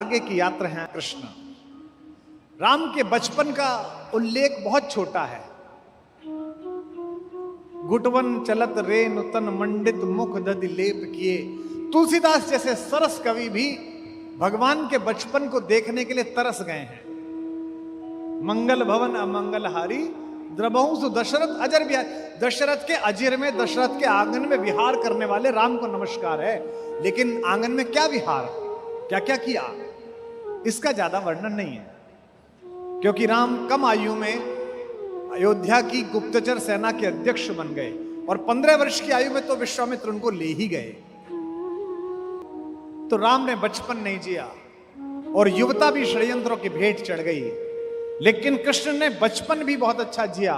आगे की यात्रा है कृष्ण। राम के बचपन का उल्लेख बहुत छोटा है। गुटवन चलत रे नुतन मंडित मुख दधि लेप किए। तुलसीदास जैसे सरस कवि भी भगवान के बचपन को देखने के लिए तरस गए हैं। मंगल भवन अमंगल हारी द्रबहु सु दशरथ अजर विहार। दशरथ के अजर में, दशरथ के आंगन में विहार करने वाले राम को नमस्कार है। लेकिन आंगन में क्या विहार, क्या क्या किया, इसका ज्यादा वर्णन नहीं है, क्योंकि राम कम आयु में अयोध्या की गुप्तचर सेना के अध्यक्ष बन गए और 15 वर्ष की आयु में तो विश्वामित्र उनको ले ही गए। तो राम ने बचपन नहीं जिया और युवता भी षड्यंत्रों की भेंट चढ़ गई। लेकिन कृष्ण ने बचपन भी बहुत अच्छा जिया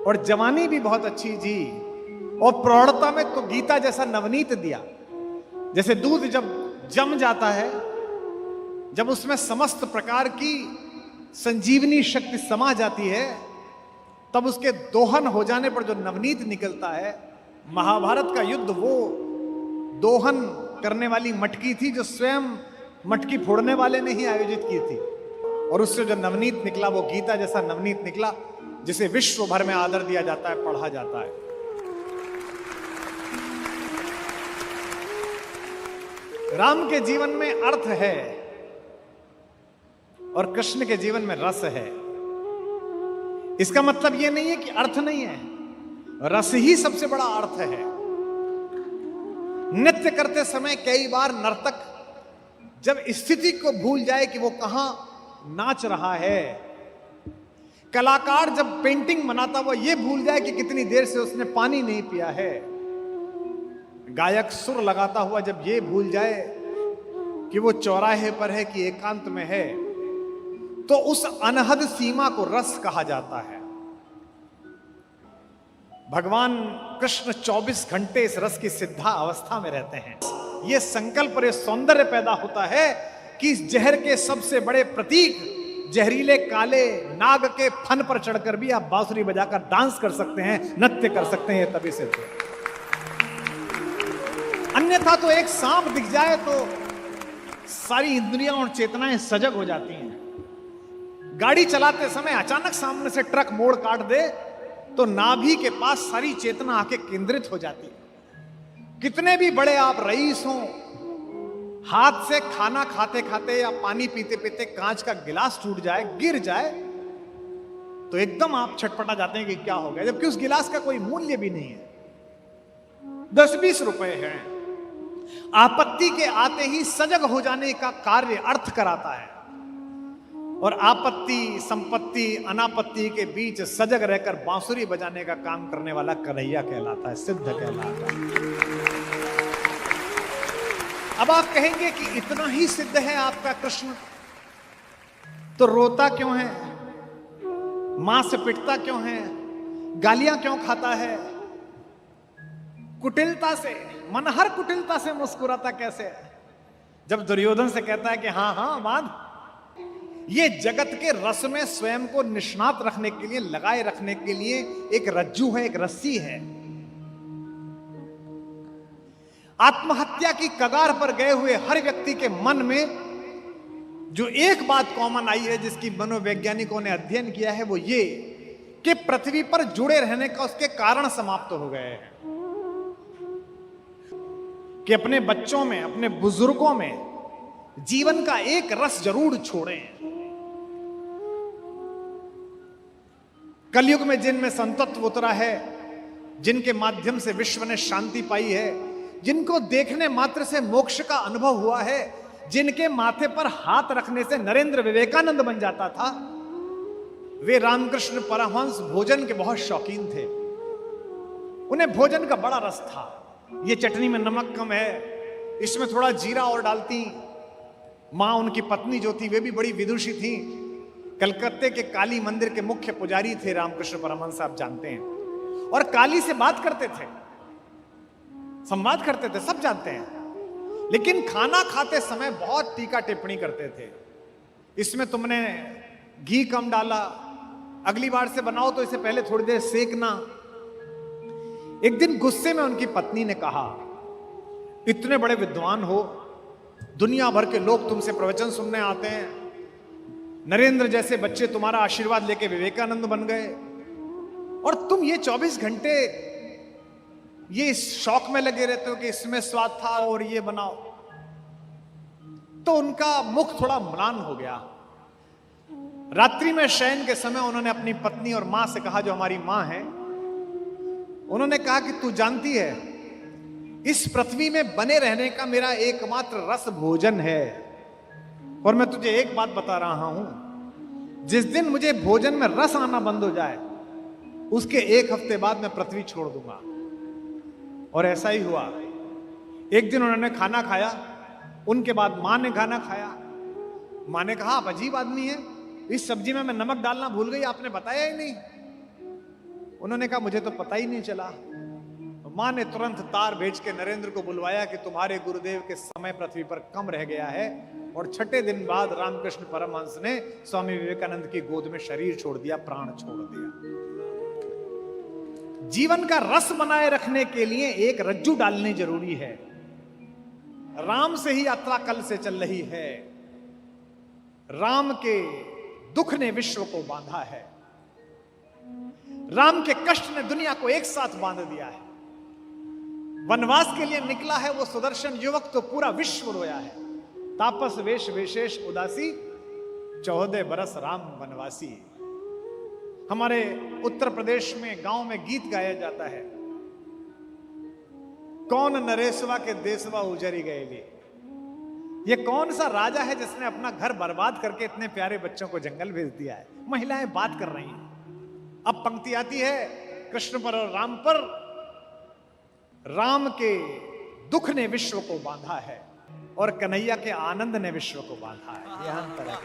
और जवानी भी बहुत अच्छी जी, और प्रौढ़ता में तो गीता जैसा नवनीत दिया। जैसे दूध जब जम जाता है, जब उसमें समस्त प्रकार की संजीवनी शक्ति समा जाती है, तब उसके दोहन हो जाने पर जो नवनीत निकलता है। महाभारत का युद्ध वो दोहन करने वाली मटकी थी जो स्वयं मटकी फोड़ने वाले ने ही आयोजित की थी, और उससे जो नवनीत निकला वो गीता जैसा नवनीत निकला, जिसे विश्व भर में आदर दिया जाता है, पढ़ा जाता है। राम के जीवन में अर्थ है और कृष्ण के जीवन में रस है। इसका मतलब यह नहीं है कि अर्थ नहीं है, रस ही सबसे बड़ा अर्थ है। नृत्य करते समय कई बार नर्तक जब स्थिति को भूल जाए कि वो कहां नाच रहा है, कलाकार जब पेंटिंग बनाता हुआ ये भूल जाए कि कितनी देर से उसने पानी नहीं पिया है, गायक सुर लगाता हुआ जब ये भूल जाए कि वो चौराहे पर है कि एकांत में है, तो उस अनहद सीमा को रस कहा जाता है। भगवान कृष्ण 24 घंटे इस रस की सिद्धा अवस्था में रहते हैं। यह संकल्प और यह सौंदर्य पैदा होता है कि इस जहर के सबसे बड़े प्रतीक जहरीले काले नाग के फन पर चढ़कर भी आप बांसुरी बजाकर डांस कर सकते हैं, नृत्य कर सकते हैं। तभी से अन्यथा तो एक सांप दिख जाए तो सारी इंद्रियां और चेतनाएं सजग हो जाती हैं। गाड़ी चलाते समय अचानक सामने से ट्रक मोड़ काट दे तो नाभि के पास सारी चेतना आके केंद्रित हो जाती है। कितने भी बड़े आप रईस हों, हाथ से खाना खाते खाते या पानी पीते पीते कांच का गिलास टूट जाए, गिर जाए, तो एकदम आप छटपटा जाते हैं कि क्या हो गया, जबकि उस गिलास का कोई मूल्य भी नहीं है, 10-20 रुपए हैं। आपत्ति के आते ही सजग हो जाने का कार्य अर्थ कराता है, और आपत्ति संपत्ति अनापत्ति के बीच सजग रहकर बांसुरी बजाने का काम करने वाला कन्हैया कहलाता है, सिद्ध कहलाता है। अब आप कहेंगे कि इतना ही सिद्ध है आपका कृष्ण, तो रोता क्यों है, मां से पिटता क्यों है, गालियां क्यों खाता है, कुटिलता से, मनहर कुटिलता से मुस्कुराता कैसे है? जब दुर्योधन से कहता है कि हाँ हाँ माद, ये जगत के रस में स्वयं को निष्णात रखने के लिए, लगाए रखने के लिए एक रज्जू है, एक रस्सी है। आत्महत्या की कगार पर गए हुए हर व्यक्ति के मन में जो एक बात कॉमन आई है, जिसकी मनोवैज्ञानिकों ने अध्ययन किया है, वो ये कि पृथ्वी पर जुड़े रहने का उसके कारण समाप्त हो गए हैं। कि अपने बच्चों में, अपने बुजुर्गों में जीवन का एक रस जरूर छोड़ें। कलयुग में जिनमें संतत्व उतरा है, जिनके माध्यम से विश्व ने शांति पाई है, जिनको देखने मात्र से मोक्ष का अनुभव हुआ है, जिनके माथे पर हाथ रखने से नरेंद्र विवेकानंद बन जाता था, वे रामकृष्ण परमहंस भोजन के बहुत शौकीन थे। उन्हें भोजन का बड़ा रस था। ये चटनी में नमक कम है, इसमें थोड़ा जीरा और डालती। मां उनकी पत्नी जो थी वे भी बड़ी विदुषी थी। कलकत्ते के काली मंदिर के मुख्य पुजारी थे रामकृष्ण परमहंस, आप जानते हैं, और काली से बात करते थे, संवाद करते थे, सब जानते हैं। लेकिन खाना खाते समय बहुत टीका टिप्पणी करते थे। इसमें तुमने घी कम डाला, अगली बार से बनाओ तो इसे पहले थोड़ी देर सेकना। एक दिन गुस्से में उनकी पत्नी ने कहा, इतने बड़े विद्वान हो, दुनिया भर के लोग तुमसे प्रवचन सुनने आते हैं। नरेंद्र जैसे बच्चे तुम्हारा आशीर्वाद लेके विवेकानंद बन गए, और तुम ये 24 घंटे ये इस शौक में लगे रहते हो कि इसमें स्वाद था और ये बनाओ। तो उनका मुख थोड़ा म्लान हो गया। रात्रि में शयन के समय उन्होंने अपनी पत्नी और मां से कहा, जो हमारी मां है, उन्होंने कहा कि तू जानती है, इस पृथ्वी में बने रहने का मेरा एकमात्र रस भोजन है, और मैं तुझे एक बात बता रहा हूं, जिस दिन मुझे भोजन में रस आना बंद हो जाए, उसके 1 हफ्ते बाद मैं पृथ्वी छोड़ दूंगा। और ऐसा ही हुआ। एक दिन उन्होंने खाना खाया, उनके बाद मां ने खाना खाया। मां ने कहा, आप अजीब आदमी है, इस सब्जी में मैं नमक डालना भूल गई, आपने बताया ही नहीं। उन्होंने कहा, मुझे तो पता ही नहीं चला। मां ने तुरंत तार भेज के नरेंद्र को बुलवाया कि तुम्हारे गुरुदेव के समय पृथ्वी पर कम रह गया है। और 6ठे दिन बाद रामकृष्ण परमहंस ने स्वामी विवेकानंद की गोद में शरीर छोड़ दिया, प्राण छोड़ दिया। जीवन का रस बनाए रखने के लिए एक रज्जू डालनी जरूरी है। राम से ही यात्रा कल से चल रही है। राम के दुख ने विश्व को बांधा है। राम के कष्ट ने दुनिया को एक साथ बांध दिया है। वनवास के लिए निकला है वो सुदर्शन युवक, तो पूरा विश्व रोया है। तापस वेश विशेष उदासी, 14 बरस राम वनवासी। हमारे उत्तर प्रदेश में गांव में गीत गाया जाता है, कौन नरेशवा के देशवा उजरी गए भी। ये कौन सा राजा है जिसने अपना घर बर्बाद करके इतने प्यारे बच्चों को जंगल भेज दिया है। महिलाएं बात कर रही हैं। अब पंक्ति आती है कृष्ण पर और राम पर, राम के दुख ने विश्व को बांधा है और कन्हैया के आनंद ने विश्व को बांधा है। यह अंतर है,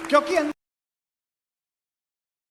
क्योंकि